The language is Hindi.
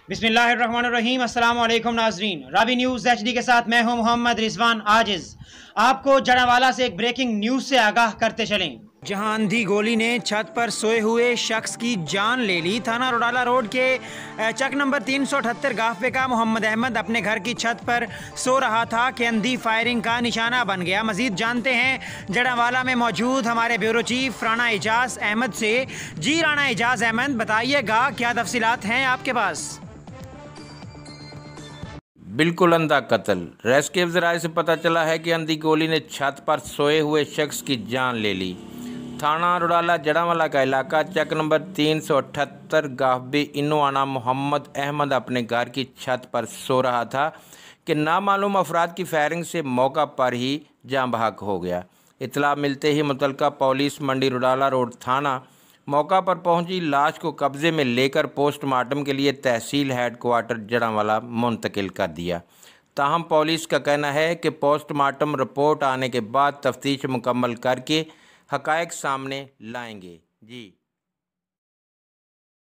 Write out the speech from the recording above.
बिस्मिल्लाहिर्रहमानिर्रहीम। अस्सलाम वालेकुम नाजरीन, रावी न्यूज़ HD के साथ मैं हूं मोहम्मद रिजवान आजिज़। आपको जड़ावाला से एक ब्रेकिंग न्यूज़ से आगाह करते चलें, जहां अंधी गोली ने छत पर सोए हुए शख्स की जान ले ली। थाना रोडाला रोड के चक नंबर 378 गाफे का मोहम्मद अहमद अपने घर की छत पर सो रहा था कि अंधी फायरिंग का निशाना बन गया। मजीद जानते हैं जड़ावाला में मौजूद हमारे ब्यूरो चीफ राणा एजाज अहमद से। जी राणा एजाज अहमद, बताइएगा क्या तफसीलात हैं आपके पास? बिल्कुल अंधा कत्ल। रेस्क्यू ज़राए से पता चला है कि अंधी गोली ने छत पर सोए हुए शख्स की जान ले ली। थाना रुडाला जड़ावाला का इलाका चक नंबर 378 गाफबे इनोआना मोहम्मद अहमद अपने घर की छत पर सो रहा था कि नामालूम अफराद की फायरिंग से मौका पर ही जाँ बहक हो गया। इतला मिलते ही मुतलका पुलिस मंडी रुडाला रोड थाना मौका पर पहुंची, लाश को कब्जे में लेकर पोस्टमार्टम के लिए तहसील हेडक्वार्टर जड़ावाला मुंतकिल कर दिया। ताहम पुलिस का कहना है कि पोस्टमार्टम रिपोर्ट आने के बाद तफ्तीश मुकम्मल करके हक़ाइक़ सामने लाएंगे। जी।